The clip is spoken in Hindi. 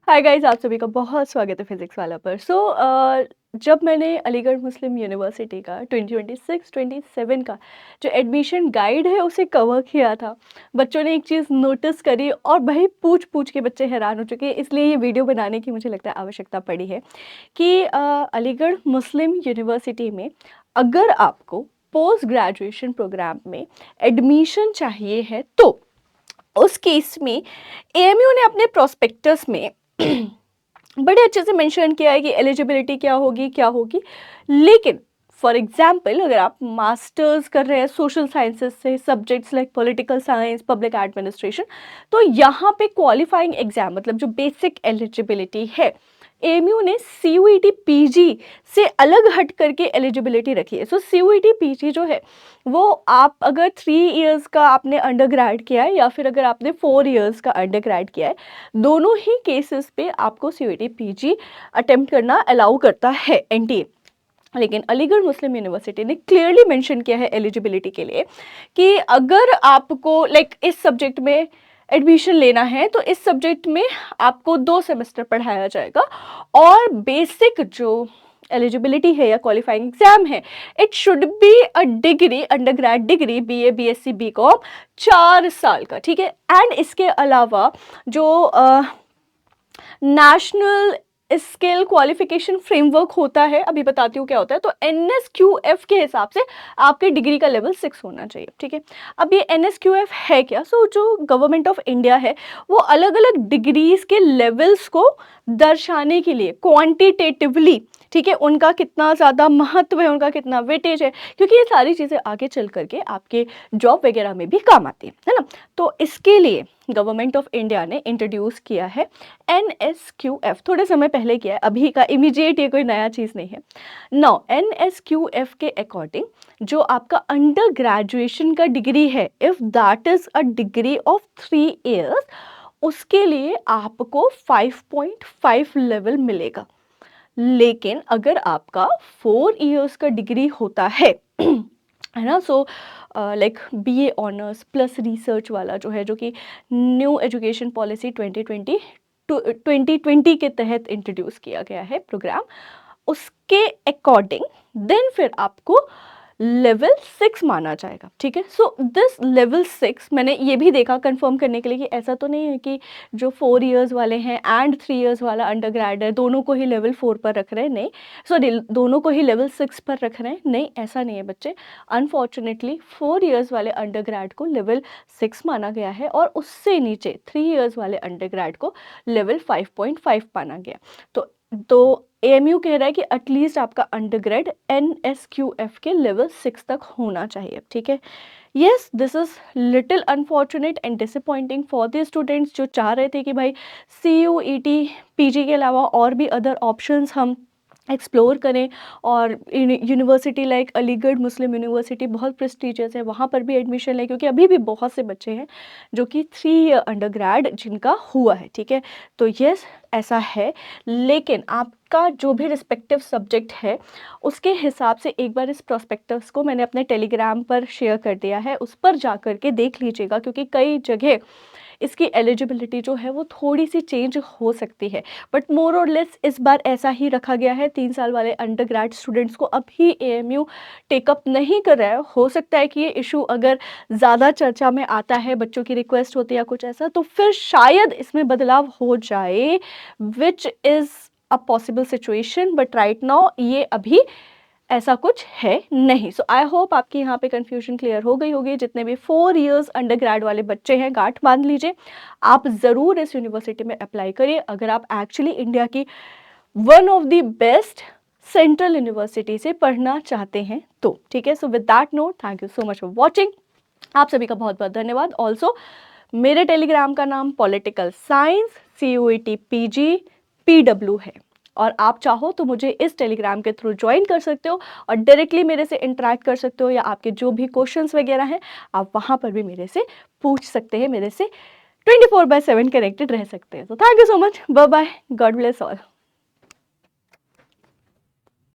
हाय गाइस, आप सभी का बहुत स्वागत है फिजिक्स वाला पर। जब मैंने अलीगढ़ मुस्लिम यूनिवर्सिटी का 2026-27 का जो एडमिशन गाइड है उसे कवर किया था, बच्चों ने एक चीज़ नोटिस करी और भाई पूछ पूछ के बच्चे हैरान हो चुके हैं। इसलिए ये वीडियो बनाने की मुझे लगता है आवश्यकता पड़ी है कि अलीगढ़ मुस्लिम यूनिवर्सिटी में अगर आपको पोस्ट ग्रेजुएशन प्रोग्राम में एडमिशन चाहिए है तो उस केस में एएमयू ने अपने प्रोस्पेक्टस में बड़े अच्छे से मेंशन किया है कि एलिजिबिलिटी क्या होगी। लेकिन फॉर एग्जाम्पल अगर आप मास्टर्स कर रहे हैं सोशल साइंसेज से, subjects like political science, public administration, तो यहाँ पे क्वालिफाइंग एग्जाम मतलब जो बेसिक एलिजिबिलिटी है, एएमयू ने सीयूईटी पीजी से अलग हट करके एलिजिबिलिटी रखी है। सो सीयूईटी पीजी जो है वो आप अगर 3 इयर्स का आपने अंडर ग्रेड किया है या फिर अगर आपने 4 इयर्स का अंडर ग्रेड किया है, दोनों ही केसेस पे आपको सीयूईटी पीजी अटेम्प्ट करना अलाउ करता है एनटीए। लेकिन अलीगढ़ मुस्लिम यूनिवर्सिटी ने क्लियरली मेंशन किया है एलिजिबिलिटी के लिए कि अगर आपको इस सब्जेक्ट में एडमिशन लेना है तो इस सब्जेक्ट में आपको 2 सेमेस्टर पढ़ाया जाएगा और बेसिक जो एलिजिबिलिटी है या क्वालिफाइंग एग्जाम है, it should be a degree, under grade degree, BA, BSc, BCom, 4 साल का, ठीक है। एंड इसके अलावा जो नेशनल स्किल क्वालिफिकेशन फ्रेमवर्क होता है, अभी बताती हूँ क्या होता है, तो एनएसक्यूएफ के हिसाब से आपके डिग्री का लेवल 6 होना चाहिए, ठीक है। अब ये एनएसक्यूएफ है क्या? जो गवर्नमेंट ऑफ इंडिया है वो अलग अलग डिग्रीज के लेवल्स को दर्शाने के लिए क्वांटिटेटिवली, ठीक है, उनका कितना ज़्यादा महत्व है, उनका कितना वेटेज है, क्योंकि ये सारी चीज़ें आगे चल करके आपके जॉब वगैरह में भी काम आती है ना। तो इसके लिए गवर्नमेंट ऑफ इंडिया ने इंट्रोड्यूस किया है एनएसक्यूएफ, थोड़े समय पहले किया है, अभी का इमीडिएट ये कोई नया चीज़ नहीं है। नौ एनएसक्यूएफ के अकॉर्डिंग जो आपका अंडर ग्रेजुएशन का डिग्री है, if that is a degree of 3 years, उसके लिए आपको 5.5 लेवल मिलेगा। लेकिन अगर आपका 4 इयर्स का डिग्री होता है है ना, बीए ऑनर्स प्लस रिसर्च वाला जो है, जो कि न्यू एजुकेशन पॉलिसी 2020 के तहत इंट्रोड्यूस किया गया है प्रोग्राम, उसके अकॉर्डिंग देन फिर आपको लेवल 6 माना जाएगा, ठीक है। सो दिस लेवल 6 मैंने ये भी देखा कंफर्म करने के लिए कि ऐसा तो नहीं है कि जो 4 इयर्स वाले हैं एंड 3 इयर्स वाला अंडर ग्रेड है दोनों को ही लेवल 4 पर रख रहे हैं, नहीं, सॉरी, दोनों को ही लेवल 6 पर रख रहे हैं, नहीं, ऐसा नहीं है बच्चे। अनफॉर्चुनेटली 4 इयर्स वाले अंडर ग्रेड को लेवल 6 माना गया है और उससे नीचे 3 इयर्स वाले अंडर ग्रेड को लेवल 5.5 माना गया। तो एएमयू कह रहा है कि एटलीस्ट आपका अंडरग्रेड एनएसक्यूएफ के लेवल 6 तक होना चाहिए, ठीक है। Yes, this is little unfortunate and disappointing for the students जो चाह रहे थे कि भाई सीयूईटी पीजी के अलावा और भी अदर ऑप्शंस हम एक्सप्लोर करें, और यूनिवर्सिटी लाइक अलीगढ़ मुस्लिम यूनिवर्सिटी बहुत प्रेस्टीजियस है, वहाँ पर भी एडमिशन लें, क्योंकि अभी भी बहुत से बच्चे हैं जो कि 3 ईयर अंडर ग्रेड जिनका हुआ है, ठीक है। तो यस, ऐसा है, लेकिन आपका जो भी रिस्पेक्टिव सब्जेक्ट है उसके हिसाब से एक बार इस प्रोस्पेक्टस को मैंने अपने टेलीग्राम पर शेयर कर दिया है, उस पर जा कर के देख लीजिएगा, क्योंकि कई जगह इसकी एलिजिबिलिटी जो है वो थोड़ी सी चेंज हो सकती है, बट मोर और लेस इस बार ऐसा ही रखा गया है। 3 साल वाले अंडर ग्रेड स्टूडेंट्स को अभी एएमयू टेकअप नहीं कर रहा है। हो सकता है कि ये इशू अगर ज़्यादा चर्चा में आता है, बच्चों की रिक्वेस्ट होती है या कुछ ऐसा, तो फिर शायद इसमें बदलाव हो जाए, which is a possible situation, but right now ये अभी ऐसा कुछ है नहीं। सो आई होप आपकी यहाँ पे कन्फ्यूजन क्लियर हो गई होगी। जितने भी 4 इयर्स अंडर ग्रेड वाले बच्चे हैं, गांठ बांध लीजिए, आप ज़रूर इस यूनिवर्सिटी में अप्लाई करिए अगर आप एक्चुअली इंडिया की one of the best central university से पढ़ना चाहते हैं तो, ठीक है। So with that note, thank you so much for watching. आप सभी का बहुत बहुत धन्यवाद। ऑल्सो मेरे टेलीग्राम का नाम political science CUET PG PW है, और आप चाहो तो मुझे इस टेलीग्राम के थ्रू ज्वाइन कर सकते हो और डायरेक्टली मेरे से इंटरेक्ट कर सकते हो, या आपके जो भी क्वेश्चंस वगैरह हैं आप वहाँ पर भी मेरे से पूछ सकते हैं, मेरे से 24/7 कनेक्टेड रह सकते हैं। तो thank you so much, bye bye, God bless all.